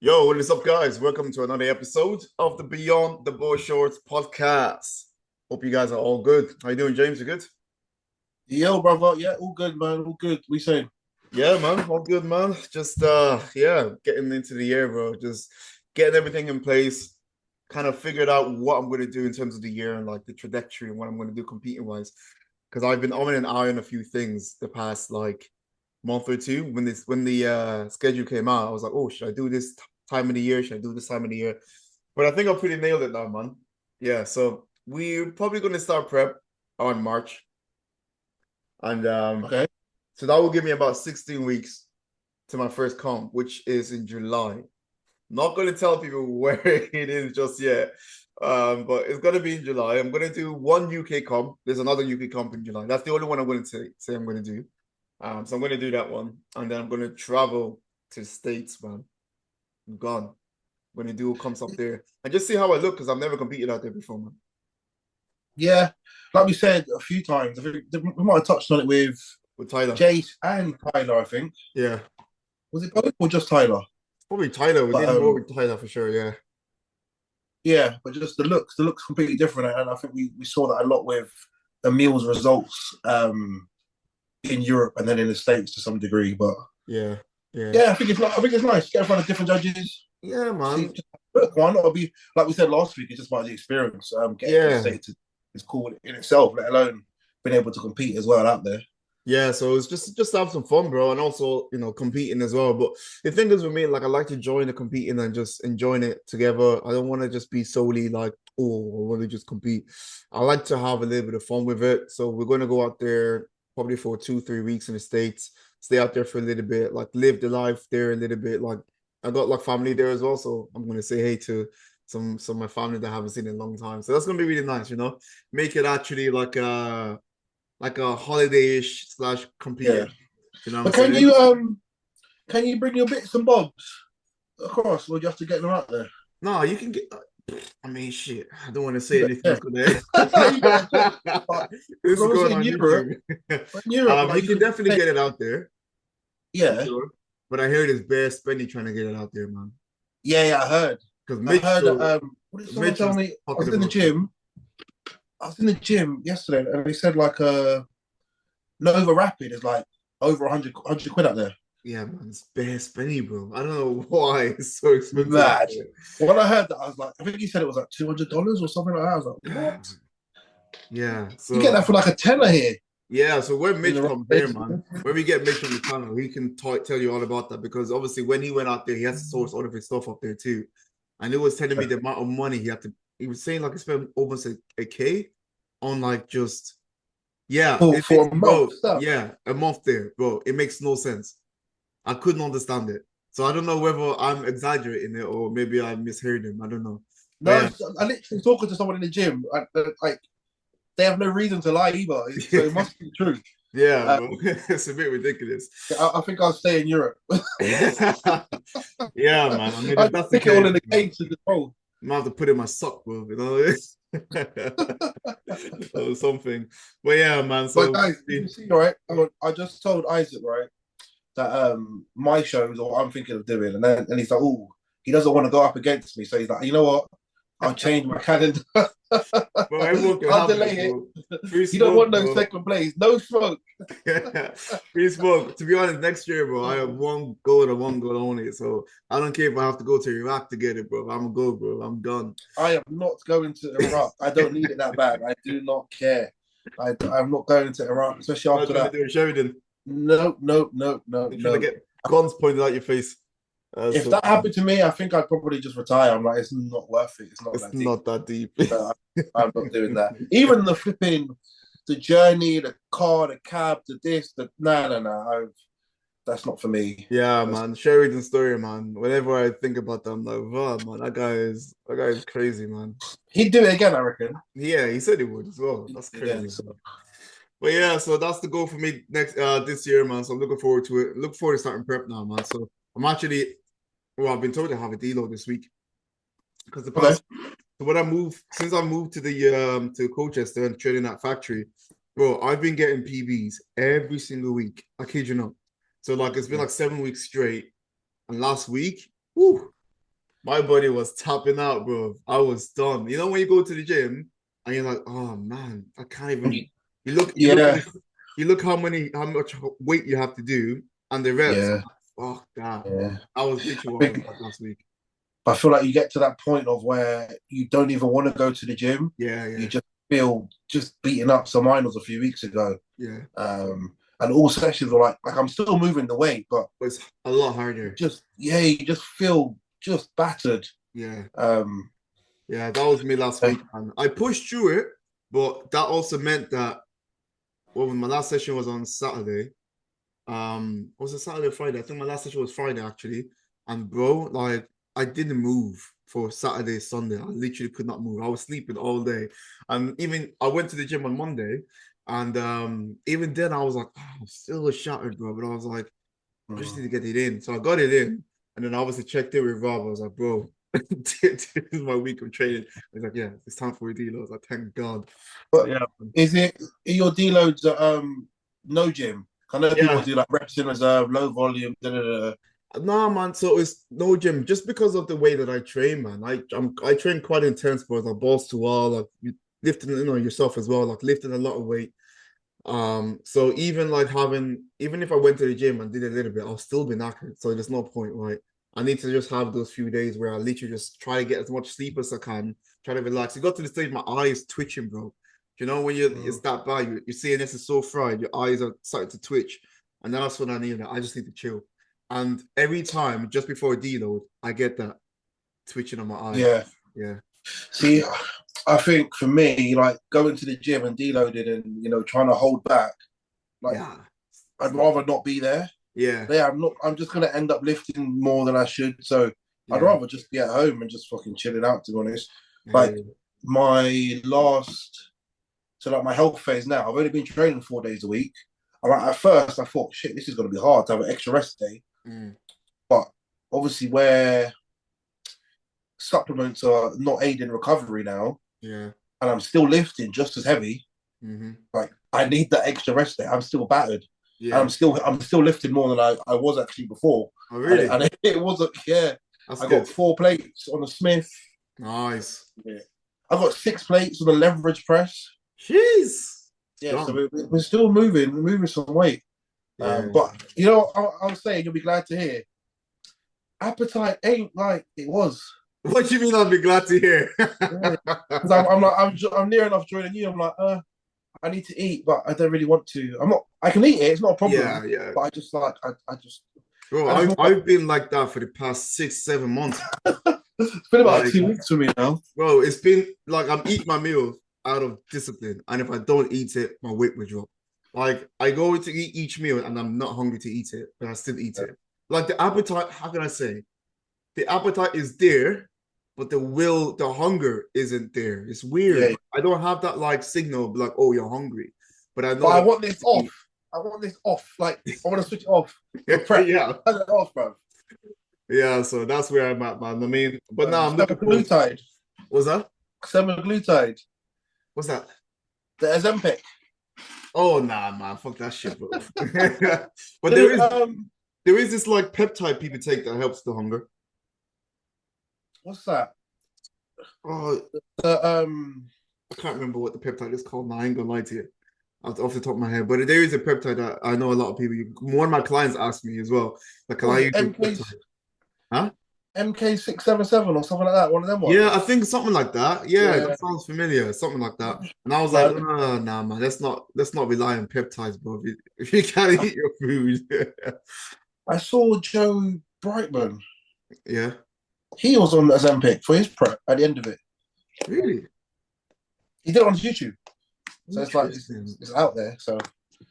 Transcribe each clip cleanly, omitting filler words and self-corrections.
Yo, what is up, guys? Welcome to another episode of the Beyond the Board Shorts podcast. Hope you guys are all good. How you doing, James? You good? Yo, brother. Yeah, all good, man. All good. We saying? Yeah, man. All good, man. Just getting into the year, bro. Just getting everything in place. Kind of figured out what I'm going to do in terms of the year and like the trajectory and what I'm going to do competing wise. Because I've been on and eye on a few things the past like month or two. When the schedule came out, I was like, oh, should I do this time of the year? Should I do this time of the year? But I think I pretty nailed it now, man. Yeah, so we're probably going to start prep on March, and Okay. so that will give me about 16 weeks to my first comp, which is in July. Not going to tell people where it is just yet, but it's going to be in July. I'm going to do one UK comp. There's another UK comp in July. That's the only one I'm going to say I'm going to do. So I'm going to do that one, and then I'm going to travel to the States, man. I'm gone when the duel comes up there, and just see how I look because I've never competed out there before, man. Yeah, like we said a few times, I think we might have touched on it with With Tyler, Jace and Tyler. I think yeah, was it both or just Tyler? probably Tyler. We But did more with Tyler for sure, yeah. yeah, but just the looks completely different, and I think we saw that a lot with Emil's results in Europe and then in the States to some degree. But Yeah, yeah, yeah, I think it's nice. Get in front of different judges. yeah, See, man. just, why not? It'll be like we said last week. It's just about the experience. Getting to the Yeah, States is cool in itself, let alone being able to compete as well out there. yeah. So it's just to have some fun, bro, and also competing as well. But the thing is with me, like I like to join the competing and just enjoying it together. I don't want to just be solely like, oh, I want to just compete. I like to have a little bit of fun with it. So we're going to go out there probably for 2, 3 weeks in the States, stay out there for a little bit, like live the life there a little bit. Like I got like family there as well, so I'm gonna say hey to some of my family that I haven't seen in a long time. So that's gonna be really nice, Make it actually like a holiday-ish slash Yeah, competing. You know what I'm but saying? can you bring your bits and bobs across, or do you have to get them out there? No, you can get. I mean, shit. I don't want to say You anything that's better gonna. check. You better check. But This is going obviously on YouTube. In Europe, You like you can could definitely say, get it out there for yeah, sure. But I hear there's bare spendy trying to get it out there, man. yeah. I heard. Because I heard that. Mitchell, What did someone tell Mitchell's me? talking about it. I was in the gym yesterday, and they said like Nova Rapid is like over 100 quid out there. Yeah, man, it's bare spenny, bro. I don't know why it's so expensive out Mad. there. When I heard that, I was like, I think he said it was like $200 or something like that. I was like, Yeah, what? yeah. You get that for like a tenner here Yeah. So when in Mitch the comes here, race. man, when we get Mitch on the channel, he can tell you all about that because obviously when he went out there, he has to source all of his stuff up there too. And it was telling me the amount of money he had to. He was saying like he spent almost a K on like just yeah. It makes For a month bro stuff. yeah a month there, bro. It makes no sense. I couldn't understand it. So I don't know whether I'm exaggerating it or maybe I misheard him. I don't know. But No, yeah, I literally talking to someone in the gym. Like they have no reason to lie either, so it must be true. yeah, Um, bro. It's a bit ridiculous. I think I'll stay in Europe. Yeah, man. I mean, I if that's the stick it all case, in the man, case and just roll. I might have to put in my sock, bro. Or something. But yeah, man. But So guys, you see, right? I just told Isaac, right, that my shows or what I'm thinking of doing, and he's like, oh, he doesn't want to go up against me, so he's like, you know what? I'll change my calendar. bro, everyone can I'll have it, delay it. bro. Free You don't smoke, want no bro. second place, no smoke. Free smoke. To be honest, next year, bro, I have one goal and one goal only. So I don't care if I have to go to Iraq to get it, bro. I'm gonna go, bro. I'm done. I am not going to Iraq. I don't need it that bad. I do not care. I'm not going to Iraq, especially I'm not after trying to that. do a Sheridan. No, no, no, no, You're trying to no. get guns pointed out your face. If So that happened to me, I think I'd probably just retire. I'm like, it's not worth it. It's not it's that deep. not that deep. So I'm not doing that. Even the flipping, the journey, the car, the cab, the this, the no, no, no. That's not for me. Yeah, That's, man. Sheridan story, man. Whenever I think about that, I'm like, wow, man, that guy is crazy, man. he'd do it again, I reckon. Yeah, he said he would as well. He'd That's do it again. crazy. So. But yeah, so that's the goal for me next this year, man. So I'm looking forward to it. Look forward to starting prep now, man. So I'm actually well, I've been told to have a deload this week because the Okay. past so when I moved since I moved to Colchester and training at factory, bro, I've been getting PBs every single week. I kid you not. So like it's been like 7 weeks straight. And last week, whoo, My body was tapping out, bro. I was done. You know when you go to the gym and you're like, oh man, I can't even. Yeah, You look how much weight you have to do, and the reps. yeah, Fuck that. yeah. I was literally I what I was think like last week. I feel like you get to that point of where you don't even want to go to the gym. Yeah, You yeah, just feel just beaten up. So mine was a few weeks ago. yeah. And all sessions were like I'm still moving the weight, but But it's a lot harder. you just feel just battered. Yeah. Um, Yeah, that was me last week, and I pushed through it, but that also meant that well, my last session was on Saturday. Was it Saturday or Friday? I think my last session was Friday actually. And bro, like I didn't move for Saturday, Sunday. I literally could not move. I was sleeping all day. And even I went to the gym on Monday, and even then I was like, oh, I'm still shattered, bro. But I was like, I just need to get it in. So I got it in, and then I obviously checked in with Rob. I was like, bro, this is my week of training. He's like, yeah, it's time for a deal. I was like, thank God. So but yeah, is it your deloads at no gym? I know people yeah. do like reps in reserve, low volume. Da, da, da. Nah, man. So it's no gym just because of the way that I train, man. I train quite intense, but like balls to wall, like you lifting, yourself as well, like lifting a lot of weight. So even like even if I went to the gym and did a little bit, I'll still be knackered. So there's no point, right? I need to just have those few days where I literally just try to get as much sleep as I can, try to relax. You got to the stage my eyes twitching, bro. You know when it's that bad, you're seeing this is so fried, your eyes are starting to twitch, and that's what I need. I just need to chill. And every time, just before a deload, I get that twitching on my eye. Yeah. Yeah. See, I think for me, like going to the gym and deloading and trying to hold back, like Yeah. I'd rather not be there. Yeah. Yeah, I'm not. I'm just gonna end up lifting more than I should. So I'd Yeah. rather just be at home and just fucking chilling out. To be honest, like Yeah. my last, so like my health phase now, I've only been training 4 days a week. At first, I thought, shit, this is gonna be hard to have an extra rest day. Mm. But obviously, where supplements are not aiding recovery now, Yeah. and I'm still lifting just as heavy. Mm-hmm. Like I need that extra rest day. I'm still battered, and Yeah. I'm still lifting more than I was actually before. Oh, really? It wasn't. Yeah, That's I got good. 4 plates on the Smith. Nice. Yeah. I got 6 plates on the leverage press. Jeez. Yeah, so Strong. we're still moving some weight. Yeah. But I was saying you'll be glad to hear. Appetite ain't like it was. What do you mean I'll be glad to hear? Yeah. Because I'm near enough joining you. I'm like, I need to eat, but I don't really want to. I'm not. I can eat it. It's not a problem. Yeah, yeah. But I just like Bro, I just want. I've been like that for the past 6, 7 months. It's been about Like, 2 weeks for me now. bro, it's been like I'm eating my meals out of discipline. And if I don't eat it, my weight will drop. Like I go to eat each meal and I'm not hungry to eat it, but I still eat it. Like the appetite, how can I say? The appetite is there, but the hunger isn't there. It's weird. Yeah, I don't have that like signal like, oh, you're hungry. But I but know I that want this off. I want this off. Like I want to switch it off for prep. yeah. Turn it off, bro. Yeah, so that's where I'm at, man. I mean, but now I'm looking forward. Semaglutide. What's that? Semaglutide. What's that? The Ozempic. Oh nah, man, fuck that shit, bro. But Did it, there is this like peptide people take that helps the hunger. what's that? Oh, The I can't remember what the peptide is called now. I ain't gonna lie to you. Off the top of my head, but there is a peptide that I know a lot of people. One of my clients asked me as well, like, can what I was it use this MK peptide? Huh? MK677 or something like that? One of them ones. Yeah, I think something like that. Yeah, Yeah. that sounds familiar. Something like that. And I was like, Man, oh, nah, man, let's not rely on peptides, bro. If you can't eat your food. I saw Joe Brightman. Yeah. He was on Ozempic for his prep at the end of it. Really? He did it on YouTube. So it's like Interesting. it's out there. So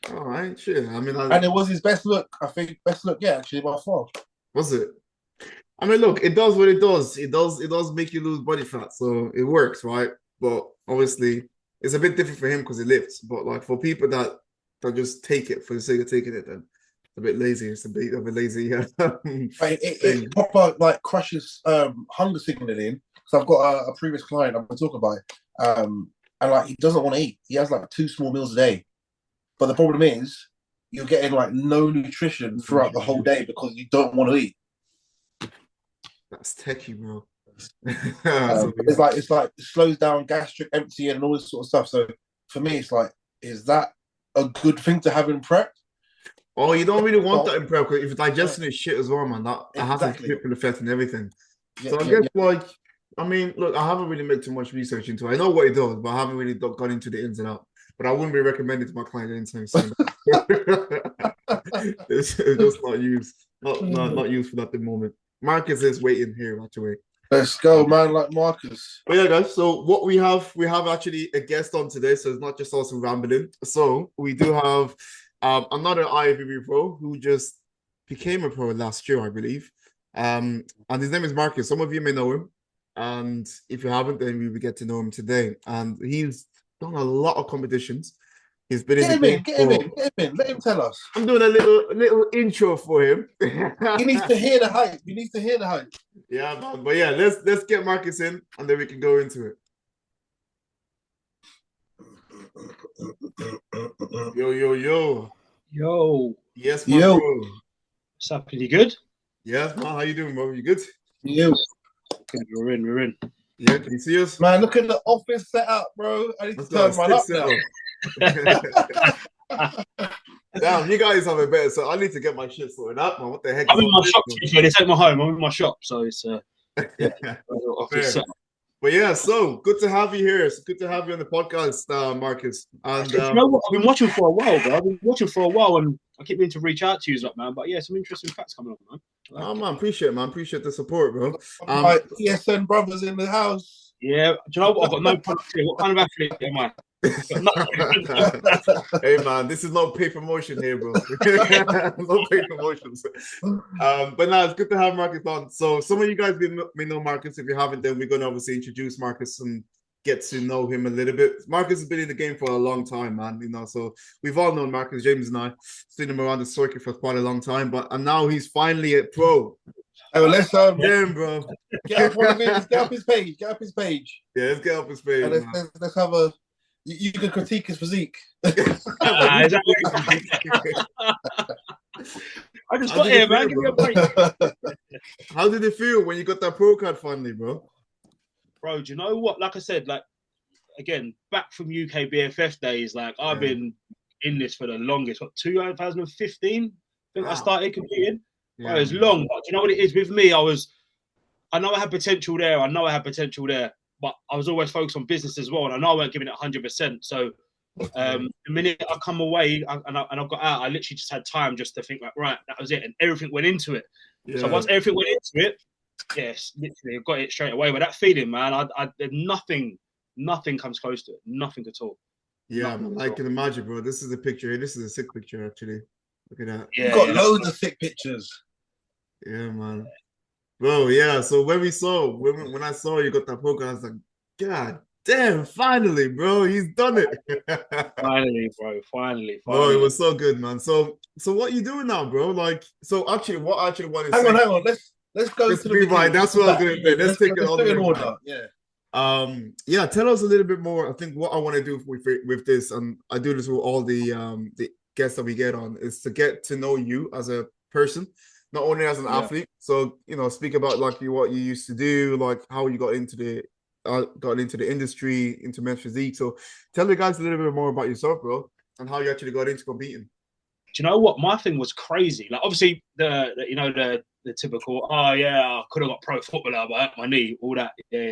All right, sure. I mean, and it was his best look. I think best look, yeah, actually by far. was it? I mean, look, it does what it does. It does make you lose body fat, so it works, right? But obviously, it's a bit different for him because he lifts. But like for people that just take it for the sake of taking it, then it's a bit lazy. It's a bit of a lazy It thing. proper like crushes hunger signaling. So I've got a previous client I'm gonna talk about it. And like he doesn't want to eat. He has like 2 small meals a day. But the problem is you're getting like no nutrition throughout the whole day because you don't want to eat. That's techie, bro. So, It's like it slows down gastric emptying and all this sort of stuff. So for me, it's like, is that a good thing to have in prep? oh, you don't really want Not that in prep because if yeah, digestion is shit as well, man, that has a exactly. triple effect and everything. Yeah, So I yeah, guess yeah. like, I mean, look, I haven't really made too much research into it. I know what it does, but I haven't really gone into the ins and out. But I wouldn't be recommending to my client anytime soon. It's just not used, not used for that at the moment. Marcus is waiting here actually. Let's go, man. Like Marcus. But yeah, guys. So what we have actually a guest on today, so it's not just us rambling. So we do have another IFBB Pro who just became a pro last year, I believe. And his name is Marcus. Some of you may know him, and if you haven't, then we will get to know him today. And he's done a lot of competitions. He's been in the game Get him for. in, get him in. Let him tell us. I'm doing a little intro for him. He needs to hear the hype. He needs to hear the hype. Yeah, man. But yeah, let's get Marcus in, and then we can go into it. Yo. Yo. Yes, my Yo. bro. What's happening? You good? Yes, man. How you doing, bro? You good? Yo. Good. We're in. Yeah, can you see us? Man, look at the office setup, bro. I need to turn mine up now. Damn, you guys have a better, so I need to get my shit sorted out, man. What the heck? I'm in my shop. They take my home. I'm in my shop, so it's Fair. But yeah, so good to have you here. It's good to have you on the podcast, Marcus. And you know what? I've been watching for a while, bro. I've been watching for a while, and I keep meaning to reach out to you, man. But yeah, some interesting facts coming up, man. Oh man, appreciate it, man. Appreciate the support, bro. My ESN brothers in the house. Yeah, do you know what? I've got no product here. What kind of athlete am I? Hey man, this is no pay promotion here, bro. No pay promotions. But now it's good to have Marcus on. So some of you guys may know Marcus. If you haven't, then we're gonna obviously introduce Marcus and get to know him a little bit. Marcus has been in the game for a long time, man. You know, so we've all known Marcus, James and I, seen him around the circuit for quite a long time. And now he's finally a pro. Hey, well, let's damn, bro. Get up one of his, get up his page. Get up his page. Yeah, let's get up his page. And let's have a. You can critique his physique. I just got here, man. Give me a break. How did it feel when you got that pro card finally, bro? Bro, do you know what? Like I said, like again, back from UK BFF days, like I've been in this for the longest. What, 2015? I think I started competing. Yeah. It was long, but do you know what it is with me? I know I had potential there. But I was always focused on business as well, and I know I weren't giving it 100%. So the minute I come away and I got out, I literally just had time just to think like, right, that was it, and everything went into it. Yeah. So once everything went into it, yes, literally, I got it straight away. But that feeling, man, I nothing comes close to it, nothing at all. Yeah, I can imagine, bro. This is a picture. This is a sick picture, actually. Look at that. Yeah, you got loads of sick pictures. Yeah, man. Bro, yeah. So when I saw you got that program, I was like, God damn, finally, bro, he's done it. Finally, bro. Finally. Oh, it was so good, man. So what you doing now, bro? Like, so actually, what I actually want to hang on. Let's go to the beginning. Right. That's what I was gonna say. Let's take it all in order. Yeah. Tell us a little bit more. I think what I want to do with this, and I do this with all the guests that we get on, is to get to know you as a person. Not only as an athlete, so speak about like what you used to do, like how you got into the industry, into men's physique. So tell the guys a little bit more about yourself, bro, and how you actually got into competing. Do you know what? My thing was crazy. Like obviously the typical, oh yeah, I could have got pro footballer, but I hurt my knee, all that. Yeah.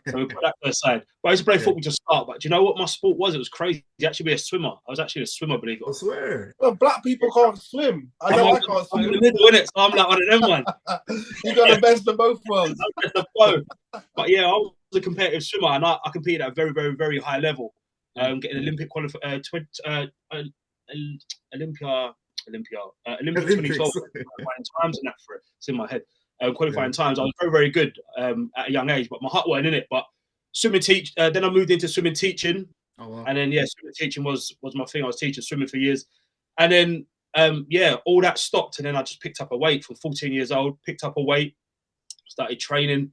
So we put that to the side. But I used to play football to start. But do you know what my sport was? It was crazy. Actually be a swimmer. I was actually a swimmer, believe it. I swear. Well, black people can't swim. I can't swim. I'm in the middle, innit? So I'm like one of them ones. You got the best of both worlds. But yeah, I was a competitive swimmer, and I competed at a very, very, very high level. Getting Olympic qualification, Olympic 2012 qualifying times and that for it. It's in my head. Qualifying times, I was very, very good at a young age, but my heart wasn't in it. But swimming then I moved into swimming teaching. Oh, wow. And then swimming teaching was my thing. I was teaching swimming for years, and then all that stopped, and then I just picked up a weight from 14 years old. Picked up a weight, started training.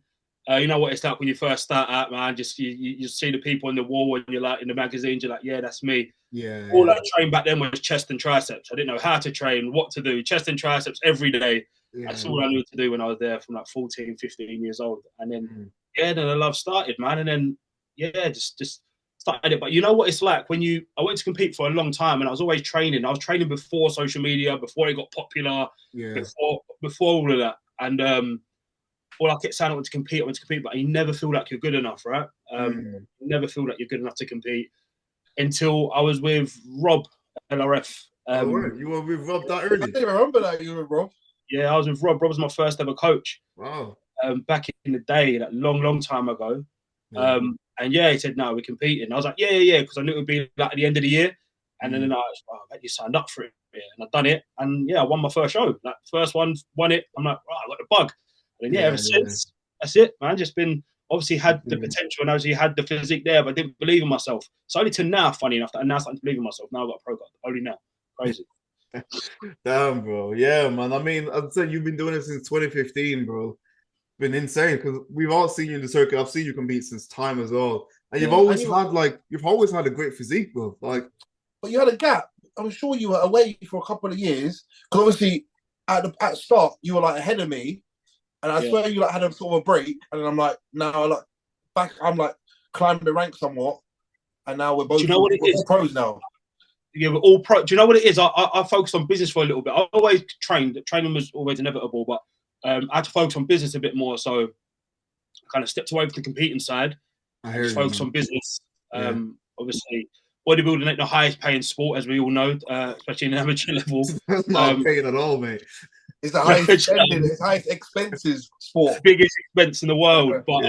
You know what it's like when you first start out, man. Just you see the people on the wall, and you're like in the magazines. You're like, yeah, that's me. Yeah. All I trained back then was chest and triceps. I didn't know how to train, what to do. Chest and triceps every day. That's all I knew to do when I was there from like 14, 15 years old. And then, then the love started, man. And then, just started it. But you know what it's like when I went to compete for a long time and I was always training. I was training before social media, before it got popular, before all of that. And all I kept saying, I want to compete, but you never feel like you're good enough, right? You never feel like you're good enough to compete until I was with Rob, LRF. You were with Rob that early? I didn't remember that you were with Rob. Yeah, I was with Rob. Rob was my first ever coach. Wow. Back in the day, that long time ago. And he said, no, we're competing. I was like, yeah, because I knew it would be like at the end of the year. And then I was like, you signed up for it. Yeah. And I've done it. And I won my first show. Like, first one, won it. I'm like, I got the bug. And then, ever since, that's it, man. Just been, obviously had the potential and obviously had the physique there, but I didn't believe in myself. So only to now, funny enough, that I'm now starting to believe in myself. Now I've got a pro card. Only now. Crazy. Damn, bro. Yeah, man. I mean, I'd say you've been doing it since 2015, bro. Been insane because we've all seen you in the circuit. I've seen you compete since time as well, and you've always had a great physique, bro. Like, but you had a gap. I'm sure you were away for a couple of years because obviously at start you were like ahead of me, and I swear you like had a sort of a break, and then I'm like now I'm like climbing the ranks somewhat, and now we're both all pros now. Yeah, we're all pro. Do you know what it is? I focused on business for a little bit. I always trained. Training was always inevitable, but I had to focus on business a bit more. So I kind of stepped away from the competing side. I just focused on business. Obviously, bodybuilding ain't the highest paying sport, as we all know, especially in the amateur level. That's not paying at all, mate. It's the highest expenses sport. Biggest expense in the world, but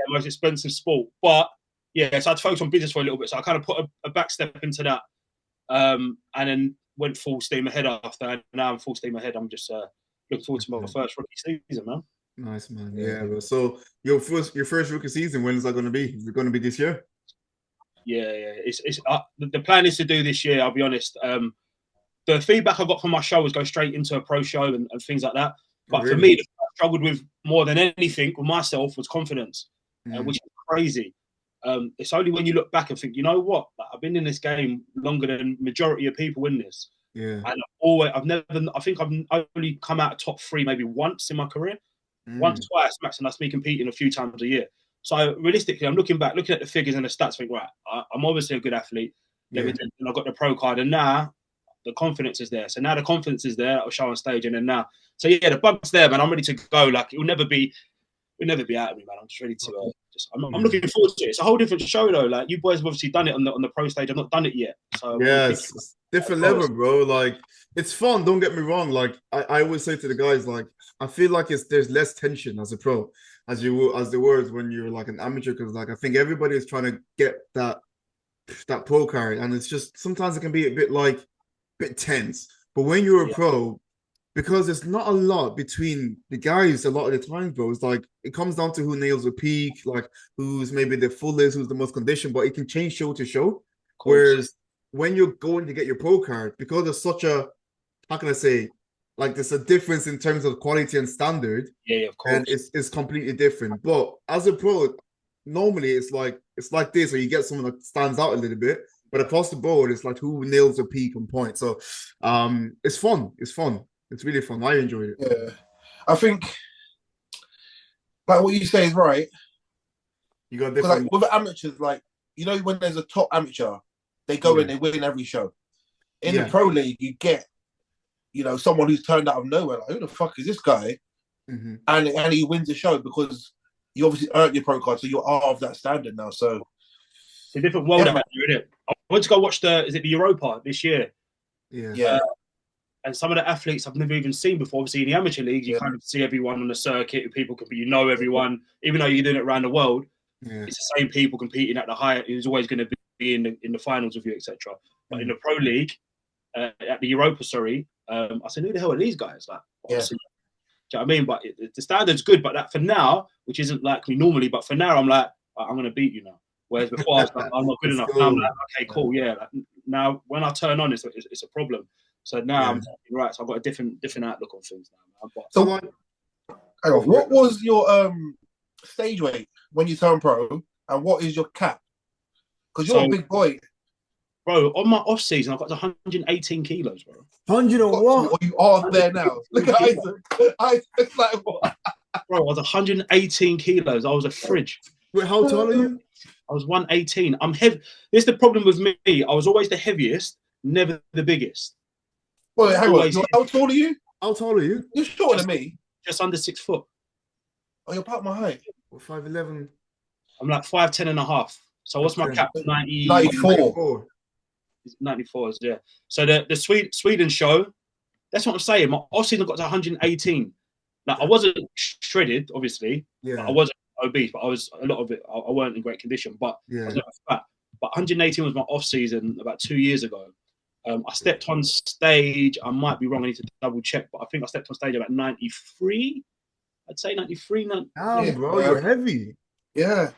most expensive sport. But so I had to focus on business for a little bit. So I kind of put a back step into that. And then went full steam ahead after. And now I'm full steam ahead. I'm just looking forward to my first rookie season, man. Nice, man. Yeah, bro. So your first rookie season, when is that going to be? Is it going to be this year? Yeah. It's the plan is to do this year. I'll be honest. The feedback I got from my show was go straight into a pro show and things like that. But for me, I struggled with more than anything with myself was confidence, which is crazy. It's only when you look back and think, you know what? Like, I've been in this game longer than majority of people in this. Yeah. And I think I've only come out of top 3 maybe once in my career. Once, twice, max, and that's me competing a few times a year. So realistically, I'm looking back, looking at the figures and the stats, think, right, I'm obviously a good athlete. And I've got the pro card, and now the confidence is there. So now the confidence is there. I'll show on stage, and then now. So the bug's there, man. I'm ready to go. Like, it'll never be out of me, man. I'm just ready to. I'm looking forward to it. It's a whole different show, though. Like, you boys have obviously done it on the pro stage. I've not done it yet. So it's different level, bro. Like, it's fun. Don't get me wrong. Like, I always say to the guys, like, I feel like there's less tension as a pro as there was when you're like an amateur, because like I think everybody is trying to get that pro card, and it's just sometimes it can be a bit tense. But when you're a pro, because there's not a lot between the guys a lot of the time, bro. It's like it comes down to who nails the peak, like who's maybe the fullest, who's the most conditioned, but it can change show to show. Whereas when you're going to get your pro card, because there's such a, how can I say, like there's a difference in terms of quality and standard. Yeah, of course. And it's completely different. But as a pro, normally it's like this, or you get someone that stands out a little bit. But across the board, it's like who nails the peak on point. So it's fun. It's fun. It's really fun. I enjoyed it. Yeah. I think like what you say is right. You got different like, with amateurs, like, you know, when there's a top amateur, they go in, they win every show. In the pro league, you get, you know, someone who's turned out of nowhere. Like, who the fuck is this guy? And he wins the show because you obviously earned your pro card, so you're of that standard now. So it's a different world out there, isn't it? I went to go watch the Europa this year. Yeah. And some of the athletes I've never even seen before. Obviously, in the amateur league, you kind of see everyone on the circuit. People can be, you know, everyone, even though you're doing it around the world. It's the same people competing at the higher. Who's always going to be in the finals with you, etc. But in the pro league, at the Europa, I said, who the hell are these guys? Like, do you know what I mean? But the standard's good, but that for now, which isn't like me normally, but for now, I'm like, I'm going to beat you now. Whereas before, I was like, I'm not good enough. Now I'm like, okay, cool, Like, now, when I turn on, it's a problem. So now I'm right. So I've got a different outlook on things now. But, so, hang on, what was your stage weight when you turned pro, and what is your cap? Because you're a big boy. Bro, on my off season, I got to 118 kilos, bro. 100 and what? Or you are there now. Look at Isaac. Isaac's like, what? Bro, I was 118 kilos. I was a fridge. Wait, how tall are you? I was 118. I'm heavy. This is the problem with me. I was always the heaviest, never the biggest. Wait, hang on. How tall are you? How tall are you? You're shorter than me. Just under 6 foot. Oh, you're about my height. 5'11". I'm like 5'10" and a half. So what's my cap? 94. 94, yeah. So the Sweden show, that's what I'm saying. My off season got to 118. Like I wasn't shredded, obviously. Yeah. I wasn't obese, but I was a lot of it. I weren't in great condition, but I was never fat. But 118 was my off season about 2 years ago. I stepped on stage. I might be wrong. I need to double check, but I think I stepped on stage about 93. I'd say 93. Damn, bro, you're heavy. Yeah.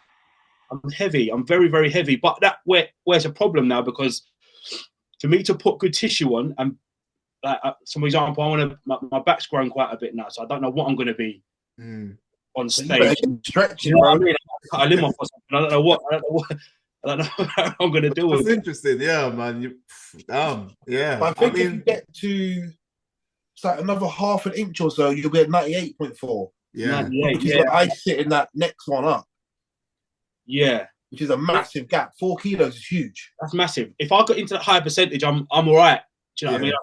I'm heavy. I'm very, very heavy. But where's a problem now, because for me to put good tissue on, and like for example, I want to. My back's grown quite a bit now, so I don't know what I'm going to be on stage. Stretching, you know what I mean? I cut a limb off or something. I don't know what. I don't know how I'm going to do it. That's interesting, yeah, man. Yeah. But I think if you get to it's like another half an inch or so, you'll be at 98.4. Yeah. 98, which is like I sit in that next one up. Yeah. Which is a massive gap. 4 kilos is huge. That's massive. If I got into that higher percentage, I'm all right. Do you know what I mean?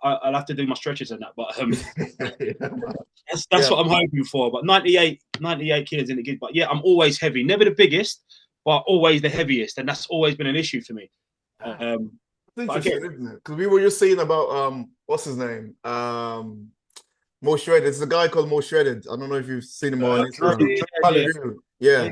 I'll have to do my stretches and that, but that's what I'm hoping for. But 98 kilos in the gig. But yeah, I'm always heavy. Never the biggest, but always the heaviest, and that's always been an issue for me. It's interesting, isn't it? Because we were just saying about what's his name? Mo Shredded. It's a guy called Mo Shredded. I don't know if you've seen him on Instagram. Yeah.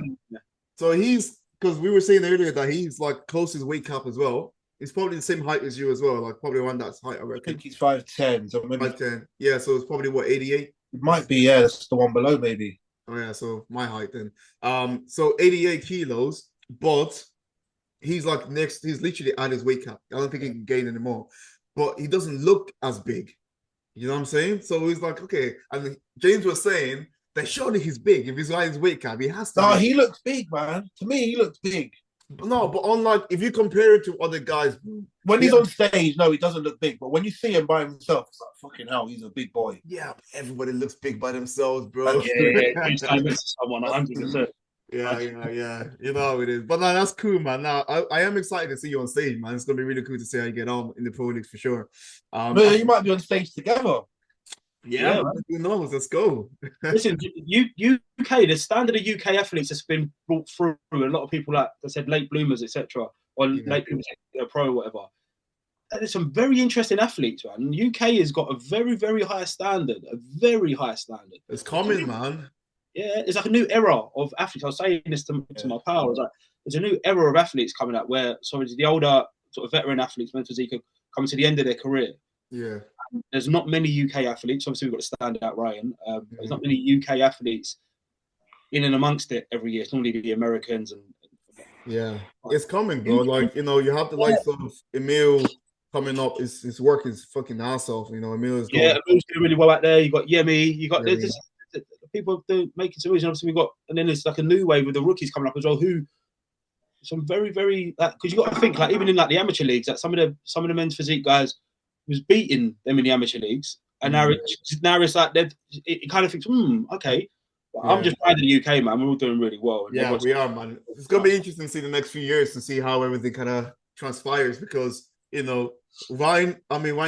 So because we were saying earlier that he's like close to his weight cap as well. He's probably the same height as you as well, like probably around that height, I reckon. I think he's 5'10". So maybe 5'10". Yeah, so it's probably what, 88? It might be, yeah, that's the one below maybe. Oh yeah, so my height then. So 88 kilos, but he's literally at his weight cap. I don't think he can gain anymore. But he doesn't look as big. You know what I'm saying? So he's like, okay. And James was saying that surely he's big. If he's at his weight cap, he has to. No, he looks big, man. To me, he looks big. No, but unlike if you compare it to other guys, when he's on stage, no, he doesn't look big. But when you see him by himself, it's like fucking hell, he's a big boy. Yeah, everybody looks big by themselves, bro. Someone 100%. Yeah. You know how it is. But no, that's cool, man. Now I am excited to see you on stage, man. It's gonna be really cool to see how you get on in the pro leagues for sure. You might be on stage together. Yeah, man. Who knows? Let's go. Listen, UK, the standard of UK athletes has been brought through. A lot of people, like I said, late bloomers, etc., or late bloomers, pro, or whatever. There's some very interesting athletes, man. UK has got a very, very high standard. It's coming, man. Yeah, it's like a new era of athletes. I was saying this to my pal. I was like, there's a new era of athletes coming up where the older sort of veteran athletes, men's physique, are coming to the end of their career. Yeah. There's not many UK athletes. Obviously, we've got to stand out Ryan. There's not many UK athletes in and amongst it every year. It's normally the Americans and it's coming, bro. Like, you know, you have the likes of Emil coming up. His work is fucking ass off. You know, Emil's doing really well out there. You got Yemi. You got people making some reason. Obviously, we got, and then there's like a new wave with the rookies coming up as well. Who some very, very because you got to think like even in like the amateur leagues, like some of the men's physique guys was beating them in the amateur leagues, and now it's like it kind of thinks, okay. I'm just proud of the UK, man. We're all doing really well. Yeah, we are, man. It's gonna be interesting to see the next few years to see how everything kind of transpires because you know Ryan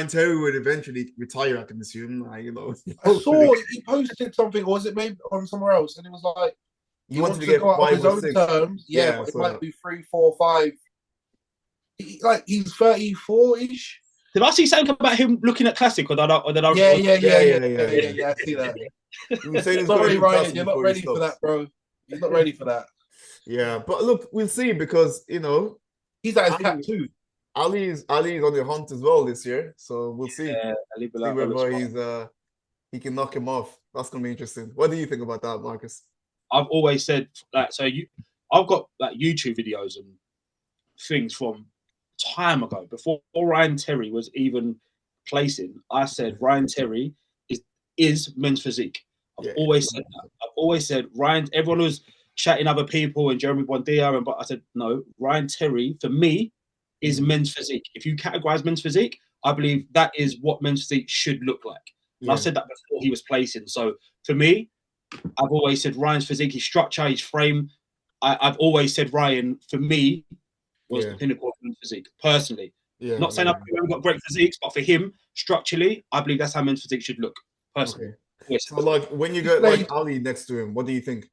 Terry would eventually retire, I can assume. You know, I saw he posted something, or was it maybe on somewhere else, and it was like he wants to get go out on his own 6. terms. Yeah, but it might be 3, 4, 5. He's 34-ish. Did I see something about him looking at classic or did I? Yeah. I see that. Sorry, Ryan, you're not ready for that, bro. You're not ready for that. Yeah, but look, we'll see because you know he's at his cap too. Ali's on the hunt as well this year, so we'll see. See whether he can knock him off. That's gonna be interesting. What do you think about that, Marcus? I've always said that. I've got like YouTube videos and things from time ago before Ryan Terry was even placing. I said Ryan Terry is men's physique. I've always said that. I've always said Ryan. Everyone was chatting other people and Jeremy Bondia, but I said no. Ryan Terry for me is men's physique. If you categorize men's physique, I believe that is what men's physique should look like. And I said that before he was placing. So for me, I've always said Ryan's physique, his structure, his frame. I've always said Ryan, for me, was the pinnacle of men's physique, personally. Not saying I've got great physiques, but for him, structurally, I believe that's how men's physique should look, personally. So, like, when you get like Ali next to him, what do you think?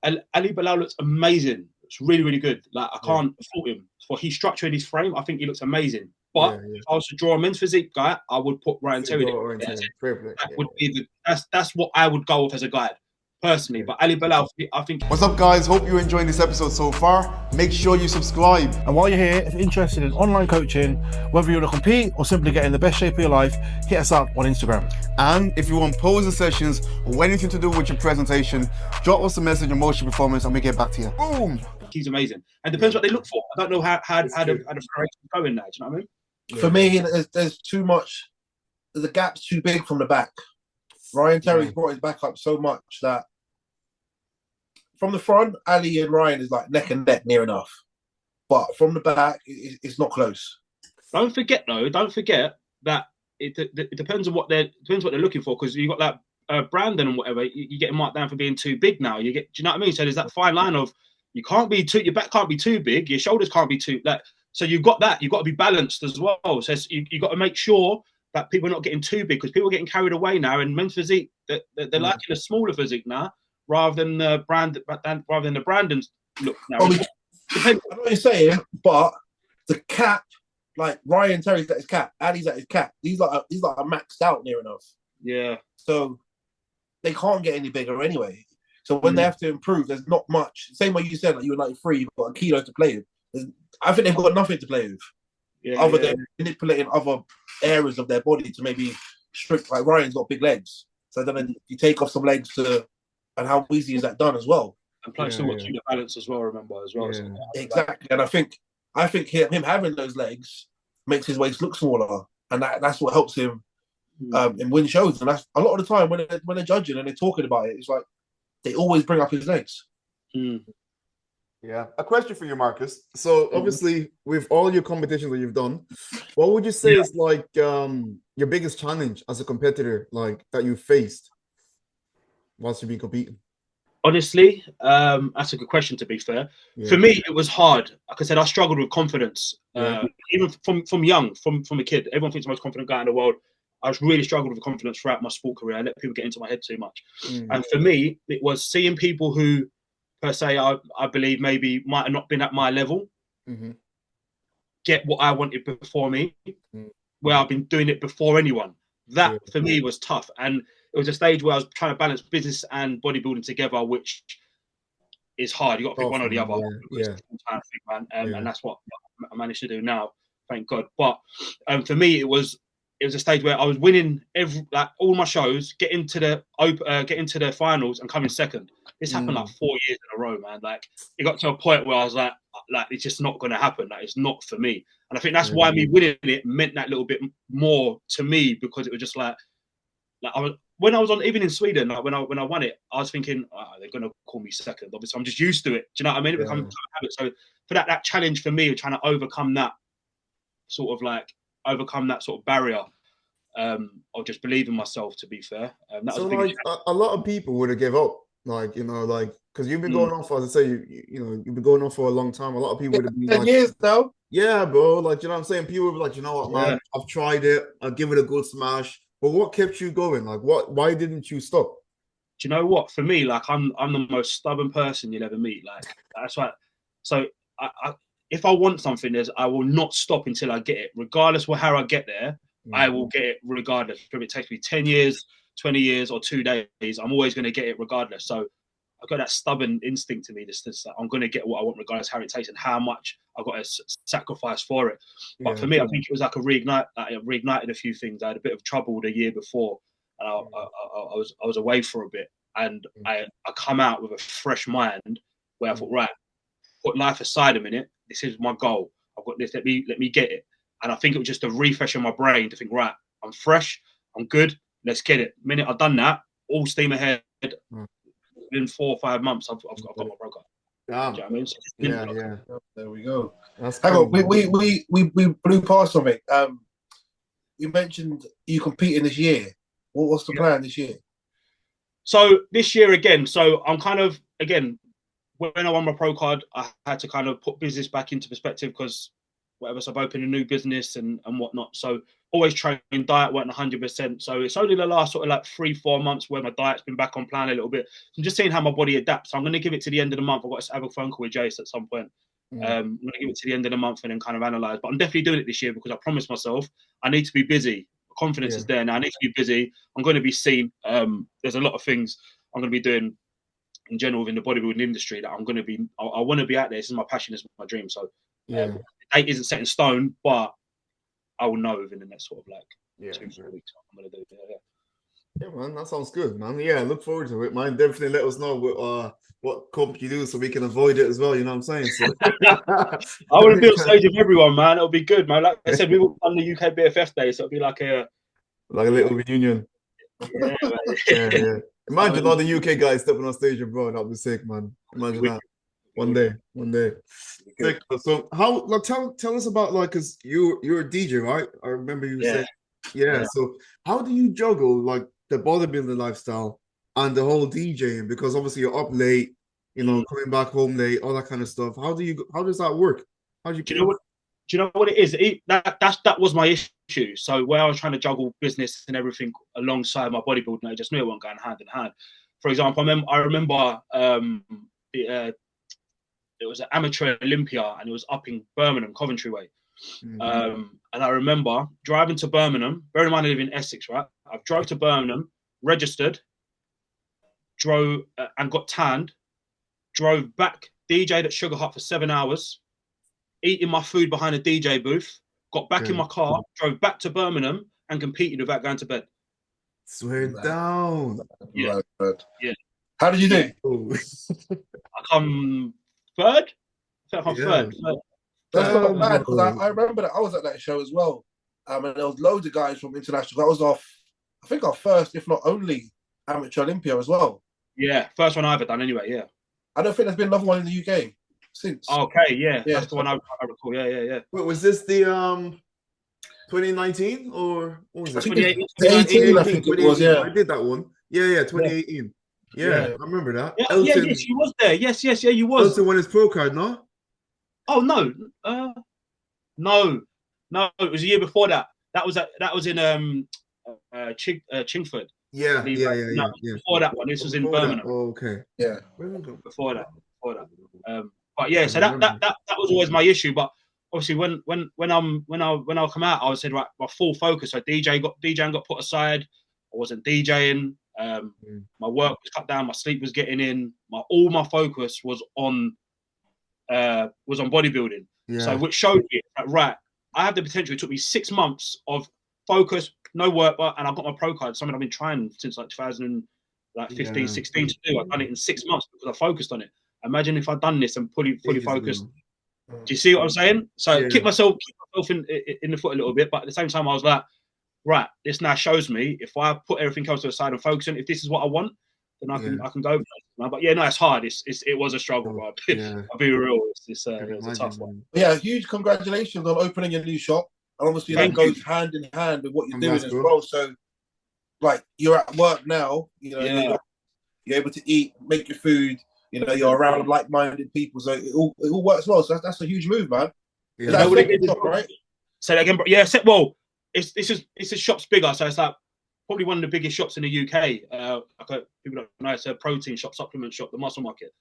Ali Bilal looks amazing. It's really, really good. Like, I can't fault him for his structure and his frame. I think he looks amazing. But if I was to draw a men's physique guy, I would put Ryan Terry there. Would be that's what I would go with as a guide, personally. But Ali Bilal, I think. What's up, guys? Hope you're enjoying this episode so far. Make sure you subscribe. And while you're here, if you're interested in online coaching, whether you want to compete or simply get in the best shape of your life, hit us up on Instagram. And if you want posing sessions or anything to do with your presentation, drop us a message on Motion Performance and we get back to you. Boom! He's amazing. And depends what they look for. I don't know how the federation going now. Do you know what I mean? For me, there's too much. The gap's too big from the back. Ryan Terry's brought his back up so much that from the front, Ali and Ryan is like neck and neck, near enough. But from the back, it's not close. Don't forget that it depends on what they're looking for, because you got that Brandon and whatever. You get marked down for being too big now. Do you know what I mean? So there's that fine line of your back can't be too big, your shoulders can't be too like. So you've got that. You've got to be balanced as well. So you got to make sure that people are not getting too big, because people are getting carried away now. And men's physique, they're liking a smaller physique now, rather than the Brandon's look now. I know what you're saying, but the cap, like Ryan Terry's at his cap, Ali's at his cap. These are maxed out near enough. Yeah. So they can't get any bigger anyway. So when they have to improve, there's not much. Same way you said, like you were 93, you've got a kilo to play with. I think they've got nothing to play with, other than manipulating other areas of their body to maybe strict. Like Ryan's got big legs, so then you take off some legs and how easy is that done as well? And plus, still got the balance as well. Remember as well. So exactly, and I think him having those legs makes his waist look smaller, and that's what helps him and win shows. And that's a lot of the time when they're judging and they're talking about it, it's like they always bring up his legs. Yeah. A question for you, Marcus. So obviously, with all your competitions that you've done, what would you say is like your biggest challenge as a competitor, like that you faced whilst you've been competing? Honestly, that's a good question, to be fair. For me, it was hard. Like I said, I struggled with confidence. Even from young, from a kid. Everyone thinks I'm the most confident guy in the world. I was really struggled with confidence throughout my sport career. I let people get into my head too much. And for me, it was seeing people who, per se, I believe maybe might have not been at my level, get what I wanted before me, where I've been doing it before anyone. That for me was tough. And it was a stage where I was trying to balance business and bodybuilding together, which is hard. You got to pick one or the other. And that's what I managed to do now, thank God. But for me, it was a stage where I was winning all my shows, get into the finals and coming second. This happened like 4 years in a row, man. Like it got to a point where I was like it's just not going to happen. Like it's not for me. And I think that's why me winning it meant that little bit more to me, because it was just like when I was on, even in Sweden, like when I won it, I was thinking they're going to call me second. Obviously, I'm just used to it. Do you know what I mean? It becomes a habit. So for that challenge for me of trying to overcome that sort of barrier. Or just believe in myself, to be fair. So like a lot of people would have give up, because you've been going on for, as I say, you've been going on for a long time. A lot of people would have been 10 years now. Yeah, bro. Like, you know what I'm saying? People would be like, you know what, man, I've tried it. I'll give it a good smash. But what kept you going? Like, why didn't you stop? Do you know what? For me, like, I'm the most stubborn person you'll ever meet. Like, that's why. So if I want something, I will not stop until I get it, regardless of how I get there. I will get it regardless. If it takes me 10 years, 20 years, or 2 days, I'm always going to get it regardless. So I've got that stubborn instinct to me. I'm going to get what I want regardless of how it tastes and how much I've got to sacrifice for it. But for me, I think it was like a reignite. It reignited a few things. I had a bit of trouble the year before, and I was away for a bit, and I come out with a fresh mind where I thought, right, put life aside a minute. This is my goal. I've got this. Let me get it. And I think it was just a refresh in my brain to think, right, I'm fresh, I'm good, let's get it. The minute I've done that, all steam ahead. Within 4 or 5 months, I've got my broker. Yeah. Do you know what I mean? There we go. That's Hang cool, on, we blew past something. You mentioned you competing this year. What's the plan this year? So this year again, so I'm kind of, again, when I won my pro card, I had to kind of put business back into perspective because whatever, so I've opened a new business and whatnot. So always training, diet weren't 100%. So it's only the last sort of like 3-4 months where my diet's been back on plan a little bit. So I'm just seeing how my body adapts. So I'm going to give it to the end of the month. I've got to have a phone call with Jace at some point. I'm going to give it to the end of the month and then kind of analyze. But I'm definitely doing it this year because I promised myself I need to be busy. Confidence is there now. I need to be busy. I'm going to be seen. There's a lot of things I'm going to be doing in general within the bodybuilding industry that I'm going to be. I want to be out there. This is my passion. This is my dream. So the date isn't set in stone, but I will know within the next sort of like 2-4 weeks. I'm going to do it. Yeah, man, that sounds good, man. Yeah, I look forward to it, man. Definitely let us know what comp you do so we can avoid it as well. You know what I'm saying? So I want to be on stage with everyone, man. It'll be good, man. Like I said, we will on the UK BFF day, so it'll be like a little reunion. Yeah, yeah. Imagine all the UK guys stepping on stage, bro. That'd be sick, man. Imagine that. One day. Sick. So how? Like, tell us about like, cause you're a DJ, right? I remember you said, yeah. So how do you juggle like the bodybuilding lifestyle and the whole DJing? Because obviously you're up late, you know, coming back home late, all that kind of stuff. How does that work? Do you know what it is? That was my issue. So where I was trying to juggle business and everything alongside my bodybuilding, I just knew it wasn't going hand in hand. For example, I remember it was an amateur Olympia and it was up in Birmingham, Coventry way. And I remember driving to Birmingham, bear in mind I live in Essex, right? I drove to Birmingham, registered, drove and got tanned, drove back, DJ'd at Sugar Hut for 7 hours, eating my food behind a DJ booth, got back in my car, drove back to Birmingham and competed without going to bed. Swear down. Yeah. How did you do? I come third. I think I'm third. That's not bad because I remember that I was at that show as well. And there was loads of guys from international. That was I think our first, if not only, amateur Olympia as well. Yeah, first one I ever done anyway, yeah. I don't think there's been another one in the UK since. Okay, yeah. That's the one I recall. Yeah. Wait, was this the 2019 or what was it? 2018, I think it was, yeah. I did that one. Yeah, 2018. Yeah, I remember that. Yeah, Elton, yes, you was there. Yes, you was. Elton won his pro card, no? Oh no, no, it was a year before that. That was in Chingford. Yeah. Before that one, this was in Birmingham. Oh, okay. Yeah. Before that. But yeah, so that was always my issue. But obviously, when I come out, I said right, my full focus. So DJing got put aside. I wasn't DJing. My work was cut down. My sleep was getting in. All my focus was on bodybuilding. Yeah. So which showed me that right, I have the potential. It took me 6 months of focus, no work, and I got my pro card. Something I've been trying since like 2015, 16 to do. I've done it in 6 months because I focused on it. Imagine if I'd done this and fully focused. Do you see what I'm saying? So kick myself in the foot a little bit, but at the same time I was like, right, this now shows me if I put everything else to the side and focus on, if this is what I want, then I can go. But yeah, no, it's hard. It was a struggle, bro. I'll be real. It's a tough one. Yeah, huge congratulations on opening a new shop. And obviously that goes hand in hand with what you're doing as well. So, like, you're at work now, you know, you're able to eat, make your food, you know, you're around like-minded people. So it all works well. So that's a huge move, man. Yeah. That's what it is, right? Say that again, bro. Yeah, well, it's a shop's bigger, so it's like probably one of the biggest shops in the UK. People don't know, it's a protein shop, supplement shop, the Muscle Market.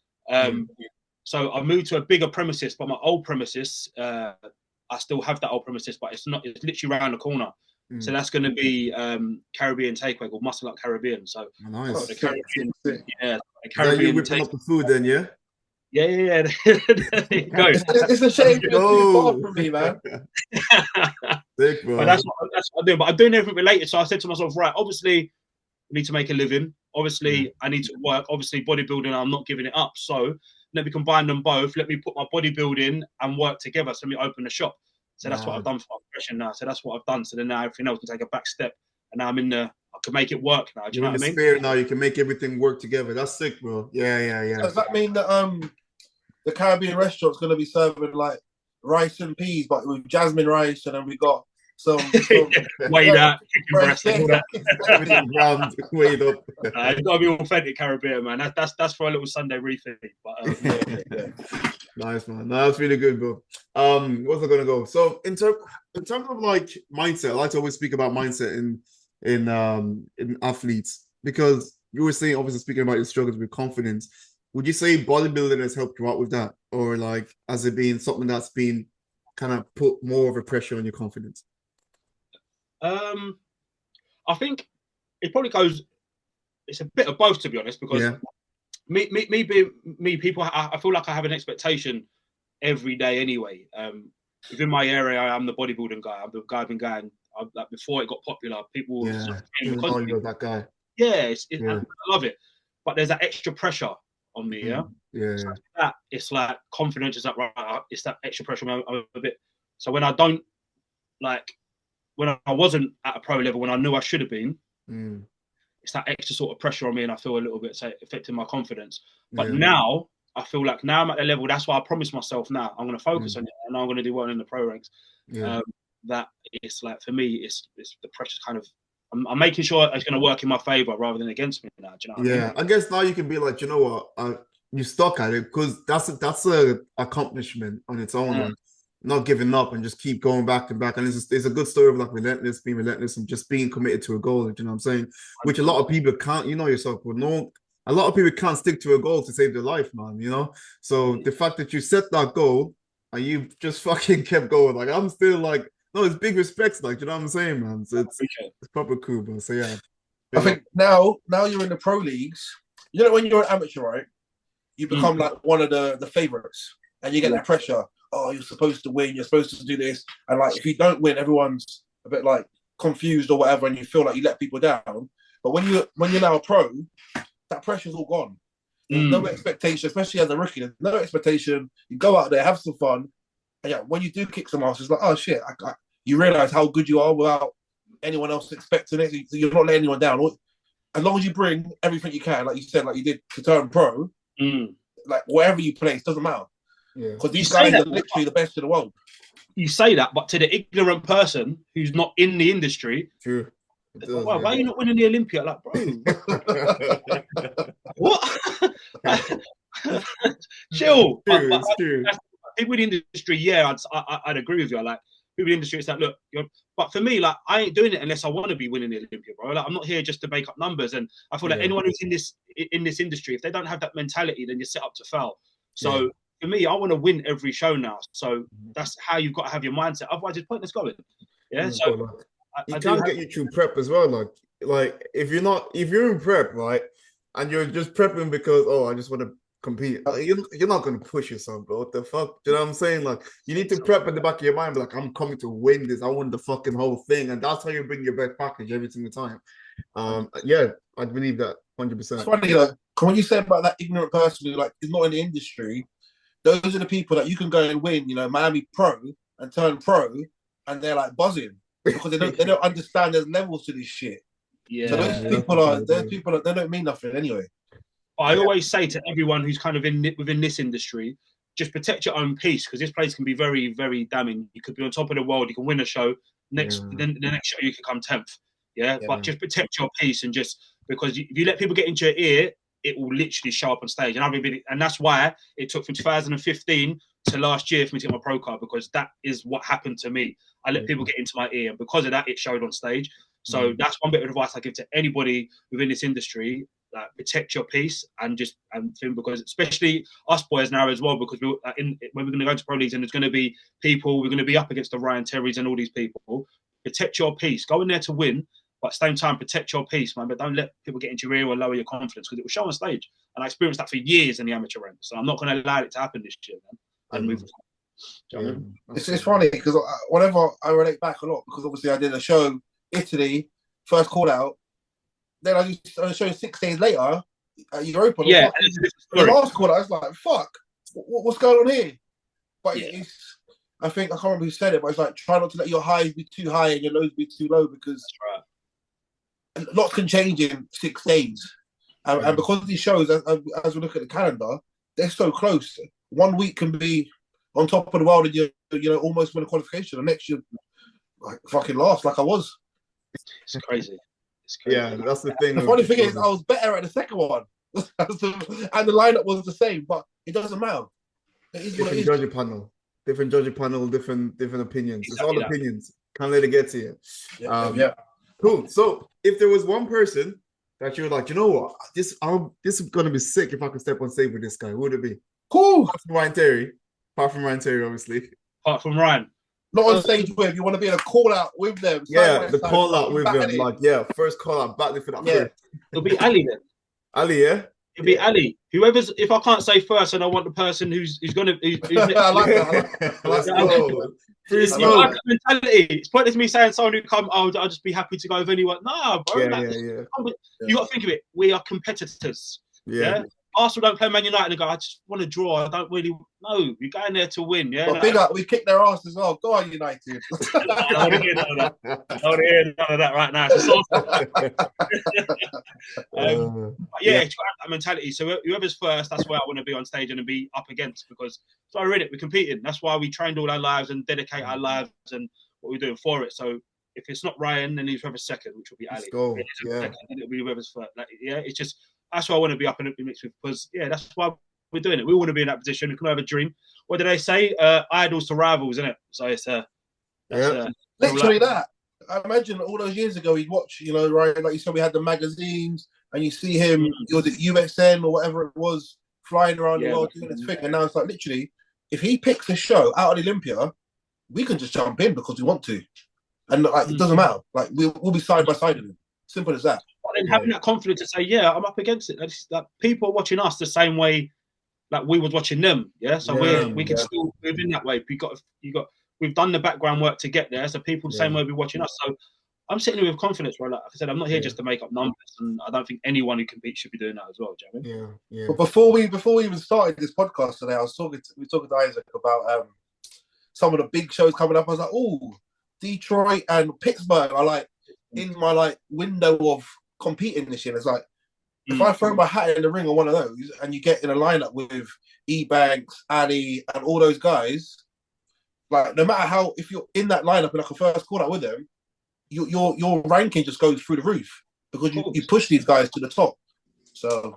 So I moved to a bigger premises, but my old premises, I still have that old premises, but it's literally around the corner. So that's going to be Caribbean takeaway called Muscle Up Caribbean. So nice. The Caribbean, Caribbean. You're whipping up the food then, yeah? Yeah. There you go. It's a shame you're too far from me, man. Sick, bro. But that's what I'm doing. But I'm doing everything related. So I said to myself, right, obviously, I need to make a living. Obviously, I need to work. Obviously, bodybuilding, I'm not giving it up. So let me combine them both. Let me put my bodybuilding and work together. So let me open a shop. So that's what I've done for progression now. So that's what I've done. So then now everything else can take a back step. And now I can make it work now. Do you know what I mean? Spare now, you can make everything work together. That's sick, bro. Yeah. Does that mean that the Caribbean restaurant's going to be serving like rice and peas, but with jasmine rice, and then we got some weigh that, chicken breast, and all that. Everything ground, weighed up. It's got to be authentic Caribbean, man. That's for a little Sunday refeed. But Nice, man. No, that's really good, bro. What's I gonna go? So in terms of like mindset, I like to always speak about mindset in athletes, because you were saying, obviously, speaking about your struggles with confidence. Would you say bodybuilding has helped you out with that, or like has it been something that's been kind of put more of a pressure on your confidence? I think it probably goes. It's a bit of both, to be honest, because me being me, people. I feel like I have an expectation every day anyway. Within my area, I'm the bodybuilding guy. I'm the guy I've been going. Like before it got popular, people. You're that guy. Yeah, I love it, but there's that extra pressure on me. So that it's like confidence is that right. It's that extra pressure on me a bit. So when I don't when I wasn't at a pro level, when I knew I should have been, it's that extra sort of pressure on me, and I feel a little bit affecting my confidence. But now I feel like now I'm at the level. That's why I promised myself. Now I'm going to focus on it, and I'm going to do well in the pro ranks. That it's like, for me, it's the pressure's kind of. I'm making sure it's going to work in my favor rather than against me now. Do you know what I mean? I guess now you can be like, you know what, you stuck at it, because that's a accomplishment on its own. Like, not giving up and just keep going back and back. And it's a good story of like being relentless and just being committed to a goal. You know what I'm saying? Which a lot of people can't. You know yourself, but a lot of people can't stick to a goal to save their life, man. You know. So the fact that you set that goal and you just fucking kept going, like, I'm still like. No, it's big respects, like, you know what I'm saying, man? So it's proper cool, bro. So yeah. I think now you're in the pro leagues. You know, when you're an amateur, right? You become like one of the favorites, and you get that pressure. Oh, you're supposed to win. You're supposed to do this, and like if you don't win, everyone's a bit like confused or whatever, and you feel like you let people down. But when you're now a pro, that pressure's all gone. There's no expectation, especially as a rookie. There's no expectation. You go out there, have some fun. And when you do kick some ass, it's like, oh shit, you realize how good you are without anyone else expecting it. So you're not letting anyone down. As long as you bring everything you can, like you said, like you did to turn pro, like wherever you place, doesn't matter. Because these guys are literally the best in the world. You say that, but to the ignorant person who's not in the industry, why are you not winning the Olympia? Like, bro, what? Chill. People in the industry, I'd agree with you. Like, people in the industry, it's like, look, but for me, like, I ain't doing it unless I want to be winning the Olympia, bro. Like, I'm not here just to make up numbers. And I feel like anyone who's in this industry, if they don't have that mentality, then you're set up to fail. So for me, I want to win every show now. So that's how you've got to have your mindset. Otherwise, it's pointless going. Yeah. So I can't get you through prep as well. Like if you're in prep, right, and you're just prepping because I just want to compete, you're not going to push yourself, bro. What the fuck? Do you know what I'm saying? Like, you need to prep in the back of your mind, like, I'm coming to win this. I won the fucking whole thing, and that's how you bring your best package every single time. I believe that 100%. It's funny, like, when you say about that ignorant person who like is not in the industry, those are the people that you can go and win, you know, Miami Pro and turn pro, and they're like buzzing because they don't understand there's levels to this shit. Yeah. So those people they don't mean nothing anyway. I always say to everyone who's kind of within this industry, just protect your own peace, because this place can be very, very damning. You could be on top of the world, you can win a show, then the next show you can come 10th. But just protect your peace, and just because if you let people get into your ear, it will literally show up on stage. And that's why it took from 2015 to last year for me to get my pro card, because that is what happened to me. I let people get into my ear, and because of that, it showed on stage. So that's one bit of advice I give to anybody within this industry. Like, protect your peace and because especially us boys now as well, because when we're going to go to pro leagues and there's going to be people, we're going to be up against the Ryan Terrys and all these people. Protect your peace. Go in there to win, but at the same time, protect your peace, man. But don't let people get into your ear or lower your confidence, because it will show on stage. And I experienced that for years in the amateur ranks, so I'm not going to allow it to happen this year, man. And move on. It's funny because whenever I relate back a lot, because obviously I did a show Italy, first call out. Then I did a show 6 days later at Europa. Yeah. The last call out, I was like, fuck, what's going on here? But it's, I think, I can't remember who said it, but it's like, try not to let your highs be too high and your lows be too low, because lots can change in 6 days. And because these shows, as we look at the calendar, they're so close. 1 week can be on top of the world and you almost win a qualification, and next year like fucking last, like I was. It's crazy. It's crazy. Yeah, that's the thing. The funny thing is, I was better at the second one, and the lineup was the same, but it doesn't matter. It is what it is. Different judging panel, different opinions. Exactly. It's all opinions. Can't let it get to you. Yeah. Cool. So, if there was one person that you were like, you know what, this is gonna be sick if I could step on stage with this guy, who would it be? Cool. Apart from Ryan Terry, obviously. Apart from Ryan. Not on stage with, you want to be in a call out with them. Yeah, the call out with them. Like, first call out, back for that. Yeah. It'll be Ali then. Ali, yeah? It'll be Ali. Whoever's, if I can't say first, and I want the person who's gonna. I like that. Let's go. It's like mentality. It's pointless me saying someone who come, I'll just be happy to go with anyone. Nah, bro. Yeah. You got to think of it. We are competitors. Yeah. Arsenal don't play Man United and go, I just want to draw. I don't really know. You're going there to win. Yeah. But big up, we kicked their ass as well. Go on, United. I don't want to hear none of that. I don't want to hear none of that right now. It's it's got that mentality. So whoever's first, that's where I want to be on stage and be up against, because so we're in it. We're competing. That's why we trained all our lives and dedicate our lives and what we're doing for it. So if it's not Ryan, then he's whoever's second, which will be Ali. Go. Second, and it'll be whoever's first. It's just. That's why I want to be up in the mix with, because that's why we're doing it. We want to be in that position. We can have a dream. What do they say? Idols to rivals, isn't it? So it's literally that. I imagine all those years ago, you'd watch, right? Like you said, we had the magazines, and you see him. It was at UXN or whatever it was, flying around the world doing his thing. And now it's like literally, if he picks a show out of the Olympia, we can just jump in because we want to, and it doesn't matter. Like we'll be side by side with him. Simple as that. And having that confidence to say, I'm up against it. Like people are watching us the same way like we was watching them. Yeah. So we can still move in that way. We've done the background work to get there. So people the same way be watching us. So I'm sitting here with confidence, right? Like I said, I'm not here just to make up numbers, and I don't think anyone who competes should be doing that as well, Jeremy. Yeah. But before we even started this podcast today, we were talking to Isaac about some of the big shows coming up. I was like, oh, Detroit and Pittsburgh are like in my window of competing this year. It's like if I throw my hat in the ring on one of those and you get in a lineup with E-Banks, Ali, and all those guys, like no matter how, if you're in that lineup in like a first call out with them, your ranking just goes through the roof because you push these guys to the top. So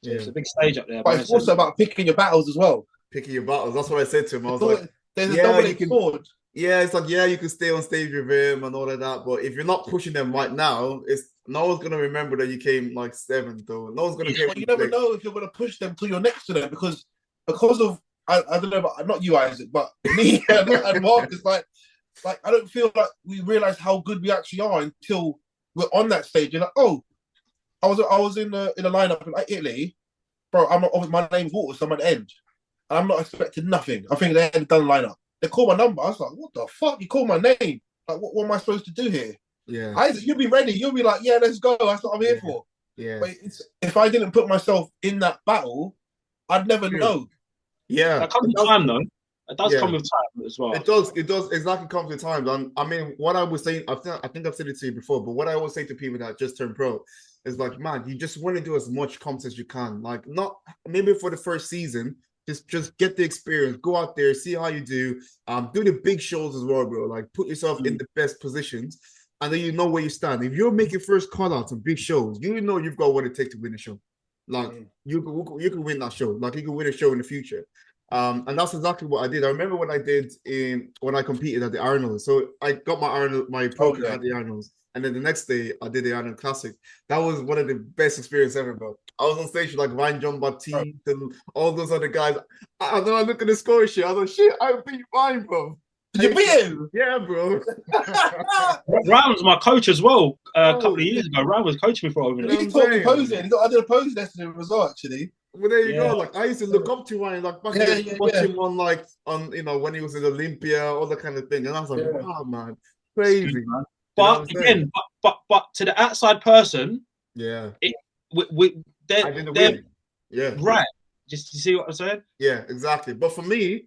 it's a big stage up there. But it's also about picking your battles as well. Picking your battles. That's what I said to him. I was like, there's a double-edged sword. Yeah, it's like, you can stay on stage with him and all of that, but if you're not pushing them right now, no one's going to remember that you came like seventh, though. No one's going to care. You never know if you're going to push them till you're next to them because of, I don't know, but not you, Isaac, but me and Mark is like, I don't feel like we realize how good we actually are until we're on that stage. You're like, oh, I was in a lineup in Italy, bro. My name's Walter, so I'm at the end. I'm not expecting nothing. I think they had done the lineup. They called my number. I was like, what the fuck? You called my name. Like, what am I supposed to do here? Yeah. Isaac, you'll be ready. You'll be like, let's go. That's what I'm here for. Yeah. But if I didn't put myself in that battle, I'd never know. Yeah. That comes with time, though. It does come with time as well. It does exactly come with time. And I mean, what I was saying, I think I've said it to you before, but what I always say to people that just turned pro is like, man, you just want to do as much comps as you can. Like, not maybe for the first season, just get the experience, go out there, see how you do. Do the big shows as well, bro. Like, put yourself in the best positions, and then you know where you stand. If you're making first call outs on big shows, you know you've got what it takes to win a show. Like, you can win that show. Like, you can win a show in the future. And that's exactly what I did. I remember when I competed at the Arnold's. So I got my pro card at the Arnold's, and then the next day I did the Arnold Classic. That was one of the best experiences ever, bro. I was on stage with like Ryan John Baptiste and all those other guys. And then I look at the score sheet. I was like, shit, I beat Ryan, bro. Did you beat him? Yeah, bro. Ryan was my coach as well. A couple of years ago, Ryan was coaching me for over there. He taught me posing. I did a posing lesson in result, actually. Well, there you go. Like, I used to look up to Ryan, like back then, watch him on when he was in Olympia, all that kind of thing. And I was like, wow, man, crazy, man. But again, but to the outside person, they're right. Just you see what I'm saying? Yeah, exactly. But for me,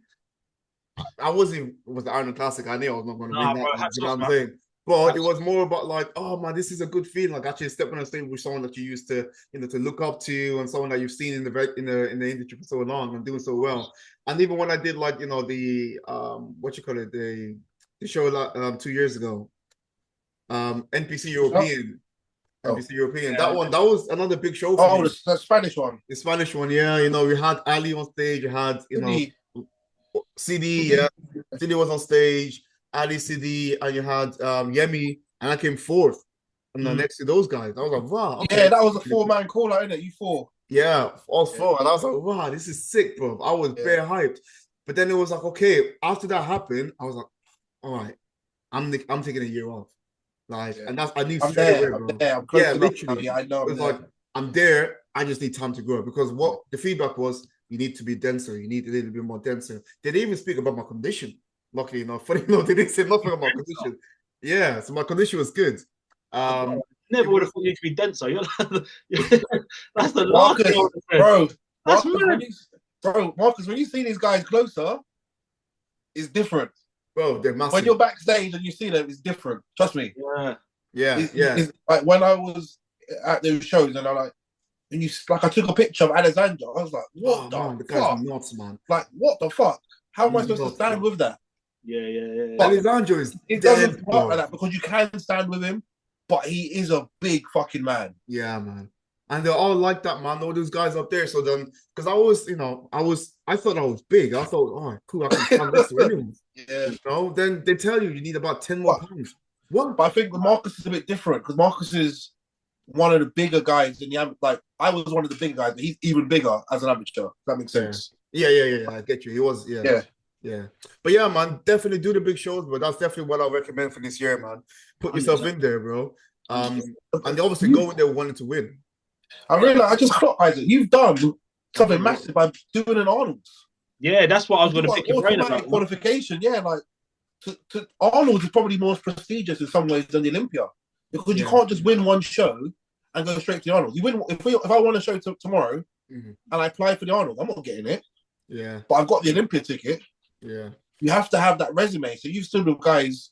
I wasn't with the Iron Classic. I knew I was not going to win that. You know what I'm saying? But it was more about like, oh man, this is a good feeling. Like actually stepping on stage with someone that you used to, to look up to, and someone that you've seen in the industry for so long and doing so well. And even when I did like, the what you call it, the show 2 years ago, NPC European. NPC European. That was another big show for me. The Spanish one. The Spanish one, yeah. We had Ali on stage, you had, CD, yeah. CD was on stage. Ali, CD, and you had Yemi, and I came fourth. And then next to those guys, I was like, wow. Okay. Yeah, that was a 4-man call out, innit? You 4. Yeah, all 4. And I was like, wow, this is sick, bro. I was bare hyped. But then it was like, okay, after that happened, I was like, all right, I'm taking a year off. Like, and that's I need I'm straight there, away, bro. I'm there. Yeah, literally. I know. It's like I'm there. I just need time to grow because what the feedback was, you need to be denser. You need a little bit more denser. They didn't even speak about my condition. Luckily enough, funny enough, they didn't say nothing about my condition. Yeah, so my condition was good. Never would have thought you need to be denser. That's the last thing, bro. That's Marcus, when you see these guys closer, it's different. Bro, they're massive. When you're backstage and you see them, it's different. Trust me. Yeah. It's like when I was at those shows and I took a picture of Alexander, I was like, what the fuck? Guy's nuts, man. Like, what the fuck? How am I supposed to stand with that? Yeah. Alexander is it doesn't work like that because you can stand with him, but he is a big fucking man. Yeah, man. And they're all like that, man. All those guys up there. So then, because I was, I thought I was big. I thought, oh, cool, I can stand this to anyone. Yeah. Then they tell you need about 10 more pounds. What? But I think Marcus is a bit different because Marcus is one of the bigger guys in the like. I was one of the bigger guys, but he's even bigger as an amateur. If that makes sense. Yeah. I get you. He was, yeah. But yeah, man, definitely do the big shows. But that's definitely what I recommend for this year, man. Put yourself in there, bro. And obviously go in there wanting to win. I just clocked, Isaac. You've done something massive by doing an Arnold's. Yeah, that's what I was going to pick your brain about. Qualification, yeah, like Arnold's is probably more prestigious in some ways than the Olympia because you can't just win one show and go straight to the Arnold. You win if I want a show tomorrow and I apply for the Arnold, I'm not getting it. Yeah, but I've got the Olympia ticket. Yeah, you have to have that resume. So you've stood with guys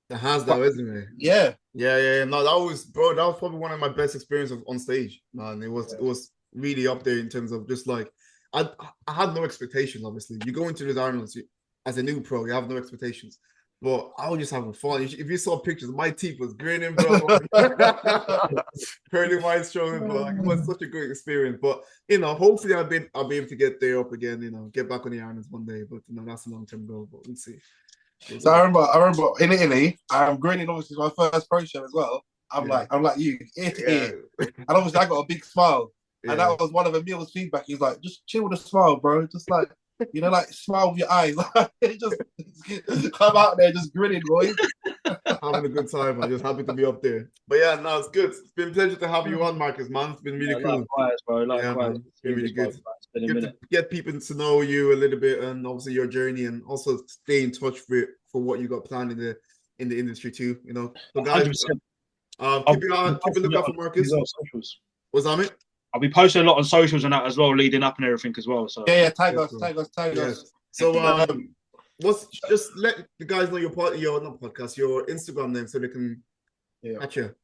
that has that resume. Yeah. No, that was probably one of my best experiences on stage, man. It was really up there in terms of just like I had no expectations. Obviously, you go into the Arnold's as a new pro, you have no expectations. But I was just having fun. If you saw pictures, my teeth was grinning, bro. Curly white shoulders, bro. Like, it was such a great experience. But hopefully I'll be able to get there up again. Get back on the Arnold's one day. But that's a long-term goal. But we'll see. So I remember in Italy, I'm grinning. Obviously, my first pro show as well. I'm like you, ear to ear, and obviously I got a big smile, and that was one of Emil's feedback. He's like, just chill with a smile, bro. Just like like smile with your eyes. just come out there, just grinning, boy. Having a good time. I'm just happy to be up there. But yeah, no, it's good. It's been a pleasure to have you on, Marcus, man. It's been really cool. Likewise, bro. Likewise. It's been really good. Get people to know you a little bit and obviously your journey, and also stay in touch for what you got planned in the industry too. So guys, keep a lookout for Marcus. What's that, mate? I'll be posting a lot on socials and that as well, leading up and everything as well. So tag us. So just let the guys know your Instagram name so they can catch you.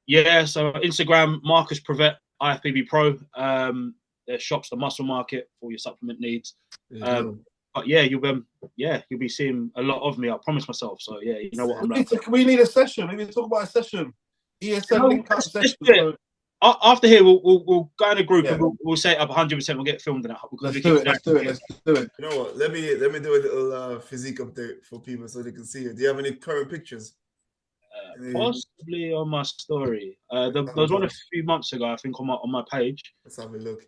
Yeah, so Instagram Marcus Privett, IFBB Pro. Their shops, the Muscle Market, for your supplement needs. But yeah, you'll be seeing a lot of me. I promise myself. So yeah, you know what I'm like. We need a session. We need to talk about a session. ESN link up session. After here, we'll go in a group and we'll set it up 100%. We'll get filmed in it. Let's do it. You know what? Let me do a little physique update for people so they can see it. Do you have any current pictures? Possibly on my story. There was one a few months ago, I think, on my page. Let's have a look.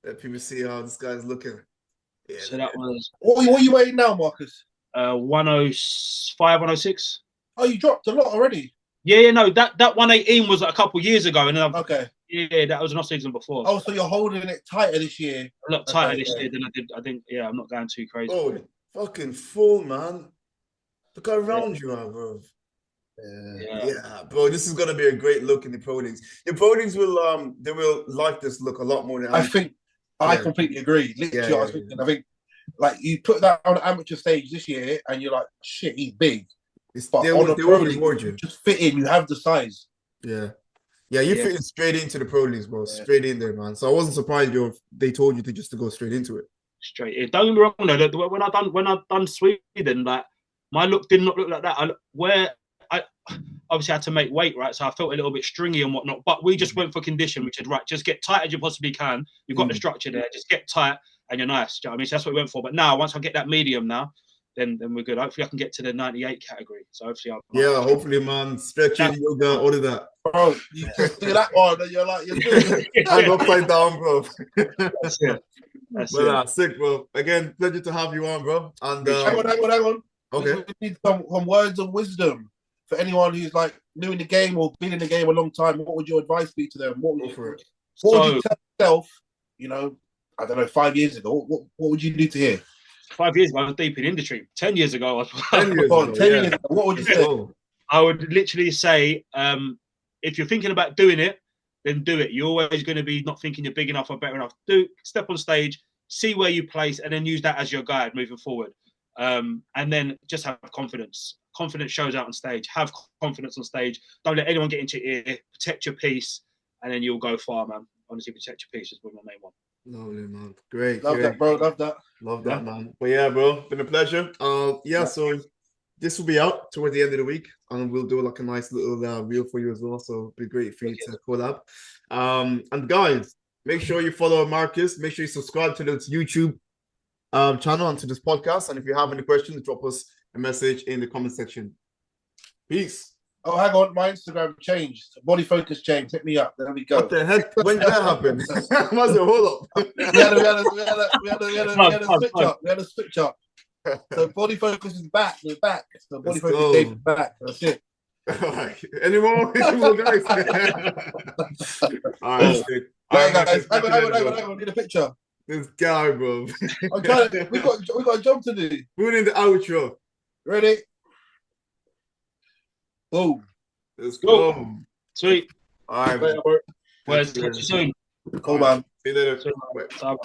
Let people see how this guy's looking. Yeah, so that was. What are you weighing now, Marcus? 105, 106. Oh, you dropped a lot already. Yeah, no, that 118 was a couple years ago, and then okay. That was an off season before. Oh, so you're holding it tighter this year? A lot tighter this year than I did. I think. Yeah, I'm not going too crazy. Oh, fucking full, man! Look how round you are, bro. Yeah, bro. This is gonna be a great look in the pro leagues. The pro leagues will they will like this look a lot more than I think. I completely agree. Literally, I think like you put that on the amateur stage this year, and you're like, shit, he's big. But they on a they pro will league, reward you you. just fit in. You have the size. Yeah. Yeah, you're fitting straight into the pro leagues, bro. Yeah. Straight in there, man. So I wasn't surprised they told you to go straight into it. Straight in. Don't get me wrong though. When I done Sweden, like my look did not look like that. I obviously had to make weight, right? So I felt a little bit stringy and whatnot. But we just went for condition. We said, right, just get tight as you possibly can. You've got the structure there. Just get tight and you're nice. Do you know what I mean? So that's what we went for. But now, once I get that medium now, then we're good. Hopefully, I can get to the 98 category. So hopefully, hopefully, man. Stretching, yoga, all of that. Bro, you just do that one, and you're doing it. I'm upside down, bro. That's it. Sick, bro. Again, pleasure to have you on, bro. And hang on. Okay. We need some words of wisdom for anyone who's like new in the game or been in the game a long time. What would your advice be to them? What would you tell yourself? I don't know, 5 years ago. What would you need to hear? 5 years ago, I was deep in the industry. 10 years ago, 10 years ago, what would you say? I would literally say, if you're thinking about doing it, then do it. You're always going to be not thinking you're big enough or better enough. Step on stage, see where you place, and then use that as your guide moving forward. And then just have confidence. Confidence shows out on stage. Have confidence on stage. Don't let anyone get into your ear. Protect your peace, and then you'll go far, man. Honestly, protect your peace is my main one. Lovely, man. Great. Love that, bro. Love that. Love that, man. But yeah, bro, been a pleasure. So this will be out towards the end of the week, and we'll do like a nice little reel for you as well. So it'll be great for you to collab. And guys, make sure you follow Marcus. Make sure you subscribe to this YouTube channel and to this podcast. And if you have any questions, drop us a message in the comment section. Peace. Oh, hang on, my Instagram changed. Body focus changed. Hit me up. There we go. What the heck? When did that happen? Hold up. We had a switch up. So body focus is back. We're back. So body focus is back. That's it. All right. Any more guys? All right. Guys, hang on. Need a picture. This guy, bro. I'm trying to. We got a job to do. We're in the outro. Ready? Boom. Let's go. Sweet. All right. Catch you soon. Cool, man. See you later. Bye.